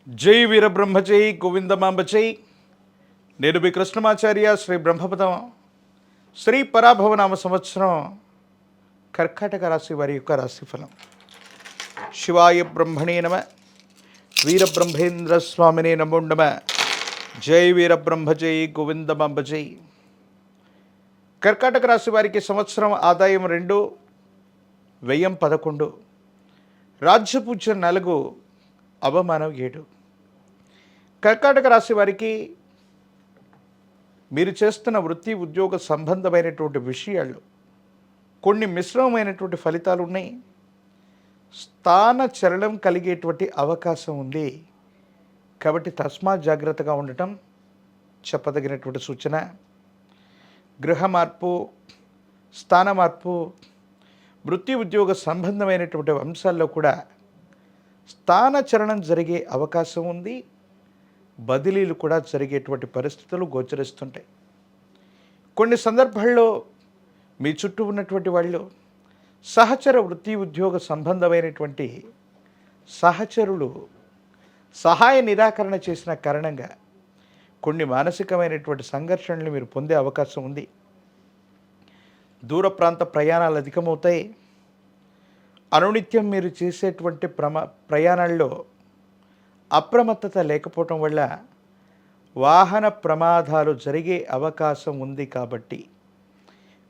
జై వీరబ్రహ్మ జై గోవిందమాంబ జై. నేను మీ కృష్ణమాచార్య. శ్రీ బ్రహ్మపదం శ్రీ పరాభవనామ సంవత్సరం కర్కాటక రాశి వారి యొక్క రాశిఫలం. శివాయ బ్రహ్మణే నమ. వీరబ్రహ్మేంద్ర స్వామినే నమో నమ. జై వీరబ్రహ్మ జై గోవిందమాంబ జై. కర్కాటక రాశి వారికి సంవత్సరం ఆదాయం 2, వ్యయం 11, రాజ్యపూజ్యం 4, అవమానం 7. కర్కాటక రాశి వారికి మీరు చేస్తున్న వృత్తి ఉద్యోగ సంబంధమైనటువంటి విషయాల్లో కొన్ని మిశ్రమమైనటువంటి ఫలితాలు ఉన్నాయి. స్థాన చలనం కలిగేటువంటి అవకాశం ఉంది. కాబట్టి తస్మాత్ జాగ్రత్తగా ఉండటం చెప్పదగినటువంటి సూచన. గృహ మార్పు, స్థాన మార్పు, వృత్తి ఉద్యోగ సంబంధమైనటువంటి అంశాల్లో కూడా స్థాన చలనం జరిగే అవకాశం ఉంది. బదిలీలు కూడా జరిగేటువంటి పరిస్థితులు గోచరిస్తుంటాయి. కొన్ని సందర్భాల్లో మీ చుట్టూ ఉన్నటువంటి వాళ్ళు సహచర వృత్తి ఉద్యోగ సంబంధమైనటువంటి సహచరులు సహాయ నిరాకరణ చేసిన కారణంగా కొన్ని మానసికమైనటువంటి సంఘర్షణలు మీరు పొందే అవకాశం ఉంది. దూర ప్రాంత ప్రయాణాలు అధికమవుతాయి. అనునిత్యం మీరు చేసేటువంటి ప్రయాణాల్లో అప్రమత్తత లేకపోవటం వల్ల వాహన ప్రమాదాలు జరిగే అవకాశం ఉంది. కాబట్టి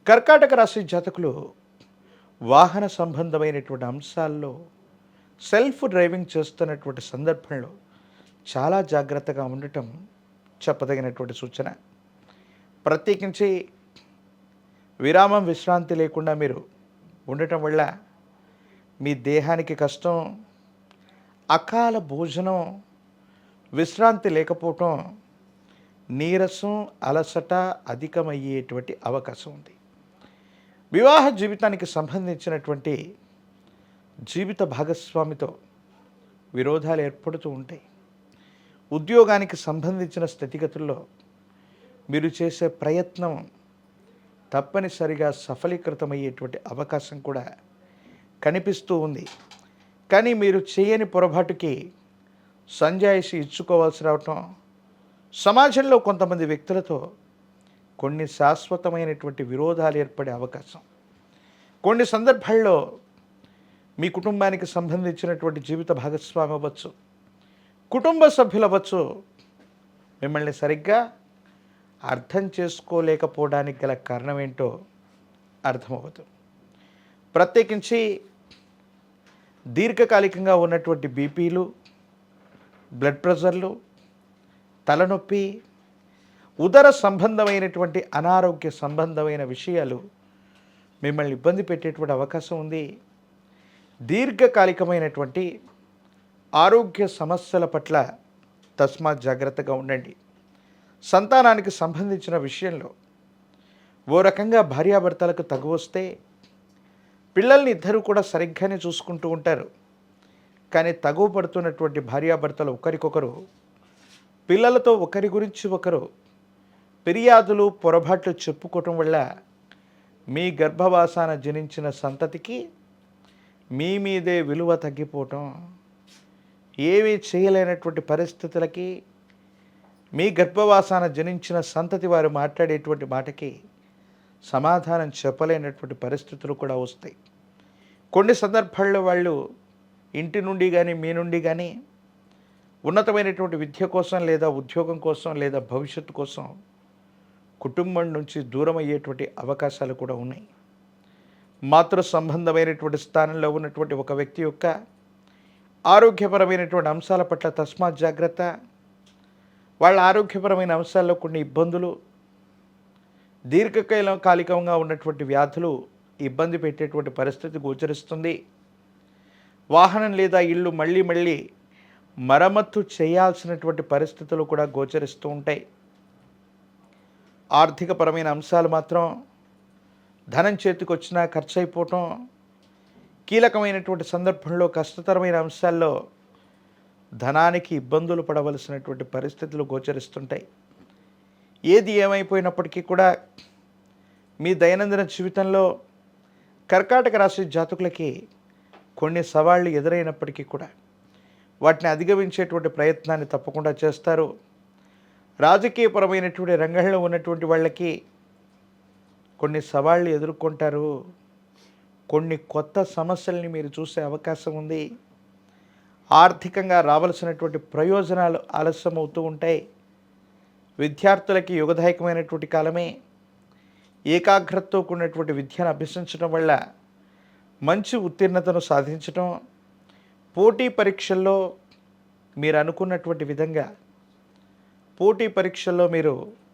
కర్కాటక రాశి జాతకులు వాహన సంబంధమైనటువంటి అంశాల్లో సెల్ఫ్ డ్రైవింగ్ చేస్తున్నటువంటి సందర్భంలో చాలా జాగ్రత్తగా ఉండటం చెప్పదగినటువంటి సూచన. ప్రత్యేకించి విరామం విశ్రాంతి లేకుండా మీరు ఉండటం వల్ల మీ దేహానికి కష్టం, అకాల భోజనం, విశ్రాంతి లేకపోవటం, నీరసం, అలసట అధికమయ్యేటువంటి అవకాశం ఉంది. వివాహ జీవితానికి సంబంధించినటువంటి జీవిత భాగస్వామితో విరోధాలు ఏర్పడుతూ ఉంటాయి. ఉద్యోగానికి సంబంధించిన స్థితిగతుల్లో మీరు చేసే ప్రయత్నం తప్పనిసరిగా సఫలీకృతమయ్యేటువంటి అవకాశం కూడా కనిపిస్తూ ఉంది. కానీ మీరు చేయని పొరపాటుకి సంజాయిషి ఇచ్చుకోవాల్సి రావటం, సమాజంలో కొంతమంది వ్యక్తులతో కొన్ని శాశ్వతమైనటువంటి విరోధాలు ఏర్పడే అవకాశం, కొన్ని సందర్భాల్లో మీ కుటుంబానికి సంబంధించినటువంటి జీవిత భాగస్వామి అవ్వచ్చు, కుటుంబ సభ్యులు అవ్వచ్చు, మిమ్మల్ని సరిగ్గా అర్థం చేసుకోలేకపోవడానికి గల కారణం ఏంటో అర్థమవుతుంది. ప్రత్యేకించి దీర్ఘకాలికంగా ఉన్నటువంటి బీపీలు, బ్లడ్ ప్రెషర్లు, తలనొప్పి, ఉదర సంబంధమైనటువంటి అనారోగ్య సంబంధమైన విషయాలు మిమ్మల్ని ఇబ్బంది పెట్టేటువంటి అవకాశం ఉంది. దీర్ఘకాలికమైనటువంటి ఆరోగ్య సమస్యల పట్ల తస్మాత్ జాగ్రత్తగా ఉండండి. సంతానానికి సంబంధించిన విషయంలో ఓ రకంగా భార్యాభర్తలకు తగు వస్తే పిల్లల్ని ఇద్దరు కూడా సరిగ్గానే చూసుకుంటూ ఉంటారు. కానీ తగువ పడుతున్నటువంటి భార్యాభర్తలు ఒకరికొకరు పిల్లలతో ఒకరి గురించి ఒకరు ఫిర్యాదులు, పొరపాట్లు చెప్పుకోవటం వల్ల మీ గర్భవాసాన జనించిన సంతతికి మీ మీదే విలువ తగ్గిపోవటం, ఏమీ చేయలేనటువంటి పరిస్థితులకి మీ గర్భవాసాన జనించిన సంతతి వారు మాట్లాడేటువంటి మాటకి సమాధానం చెప్పలేనటువంటి పరిస్థితులు కూడా వస్తాయి. కొన్ని సందర్భాల్లో వాళ్ళు ఇంటి నుండి కానీ మీ నుండి కానీ ఉన్నతమైనటువంటి విద్య కోసం లేదా ఉద్యోగం కోసం లేదా భవిష్యత్తు కోసం కుటుంబం నుంచి దూరం అయ్యేటువంటి అవకాశాలు కూడా ఉన్నాయి. మాతృ సంబంధమైనటువంటి స్థానంలో ఉన్నటువంటి ఒక వ్యక్తి యొక్క ఆరోగ్యపరమైనటువంటి అంశాల పట్ల తస్మాత్ జాగ్రత్త. వాళ్ళ ఆరోగ్యపరమైన అంశాల్లో కొన్ని ఇబ్బందులు, దీర్ఘకాలికంగా ఉన్నటువంటి వ్యాధులు ఇబ్బంది పెట్టేటువంటి పరిస్థితి గోచరిస్తుంది. వాహనం లేదా ఇల్లు మళ్ళీ మరమ్మత్తు చేయాల్సినటువంటి పరిస్థితులు కూడా గోచరిస్తూ ఉంటాయి. ఆర్థికపరమైన అంశాలు మాత్రం ధనం చేతికి వచ్చినా ఖర్చు అయిపోవటం, కీలకమైనటువంటి సందర్భంలో కష్టతరమైన అంశాల్లో ధనానికి ఇబ్బందులు పడవలసినటువంటి పరిస్థితులు గోచరిస్తుంటాయి. ఏది ఏమైపోయినప్పటికీ కూడా మీ దైనందిన జీవితంలో కర్కాటక రాశి జాతకులకి కొన్ని సవాళ్లు ఎదురైనప్పటికీ కూడా వాటిని అధిగమించేటువంటి ప్రయత్నాన్ని తప్పకుండా చేస్తారు. రాజకీయపరమైనటువంటి రంగంలో ఉన్నటువంటి వాళ్ళకి కొన్ని సవాళ్ళు ఎదుర్కొంటారు. కొన్ని కొత్త సమస్యల్ని మీరు చూసే అవకాశం ఉంది. ఆర్థికంగా రావాల్సినటువంటి ప్రయోజనాలు ఆలస్యం అవుతూ ఉంటాయి. విద్యార్థులకి యుగదాయకమైనటువంటి కాలమే. ఏకాగ్రతతో కూడినటువంటి విద్యను అభ్యసించడం వల్ల మంచి ఉత్తీర్ణతను సాధించడం, పోటీ పరీక్షల్లో మీరు అనుకున్నటువంటి విధంగా పోటీ పరీక్షల్లో మీరు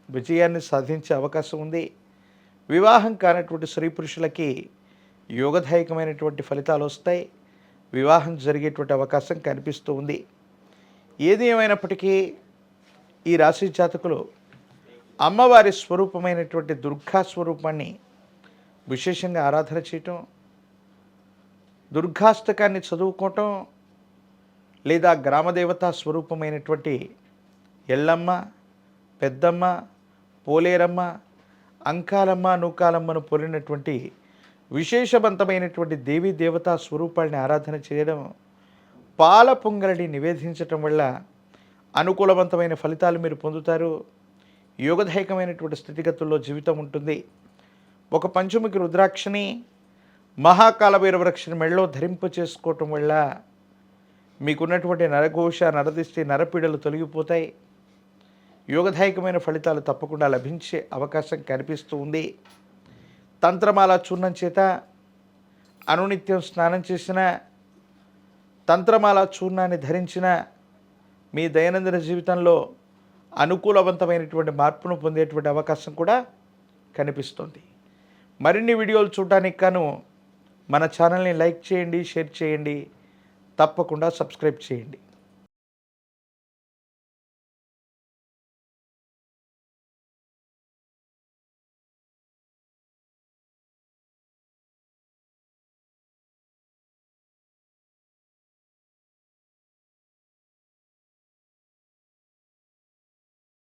విజయాన్ని సాధించే అవకాశం ఉంది. వివాహం కానటువంటి స్త్రీ పురుషులకి యోగదాయకమైనటువంటి ఫలితాలు వస్తాయి. వివాహం జరిగేటువంటి అవకాశం కనిపిస్తూ ఉంది. ఏది ఏమైనప్పటికీ ఈ రాశి జాతకులు అమ్మవారి స్వరూపమైనటువంటి దుర్గా స్వరూపాన్ని విశేషంగా ఆరాధన చేయటం, దుర్గాష్టకాన్ని చదువుకోవటం, లేదా గ్రామదేవతా స్వరూపమైనటువంటి ఎల్లమ్మ, పెద్దమ్మ, పోలేరమ్మ, అంకాలమ్మ, నూకాలమ్మను పోలినటువంటి విశేషవంతమైనటువంటి దేవీ దేవతా స్వరూపాలని ఆరాధన చేయడం, పాల పొంగలిని నివేదించటం వల్ల అనుకూలవంతమైన ఫలితాలు మీరు పొందుతారు. యోగదాయకమైనటువంటి స్థితిగతుల్లో జీవితం ఉంటుంది. ఒక పంచముఖి రుద్రాక్షని, మహాకాల భైరవరక్షని మెడలో ధరింపు చేసుకోవటం వల్ల మీకున్నటువంటి నరఘోష, నరదిష్టి, నరపీడలు తొలగిపోతాయి. యోగదాయకమైన ఫలితాలు తప్పకుండా లభించే అవకాశం కనిపిస్తూ ఉంది. తంత్రమాల చూర్ణం చేత అనునిత్యం స్నానం చేసిన, తంత్రమాల చూర్ణాన్ని ధరించిన మీ దైనందిన జీవితంలో అనుకూలవంతమైనటువంటి మార్పును పొందేటువంటి అవకాశం కూడా కనిపిస్తుంది. మరిన్ని వీడియోలు చూడడానికి గాను మన ఛానల్ని లైక్ చేయండి, షేర్ చేయండి, తప్పకుండా సబ్స్క్రైబ్ చేయండి.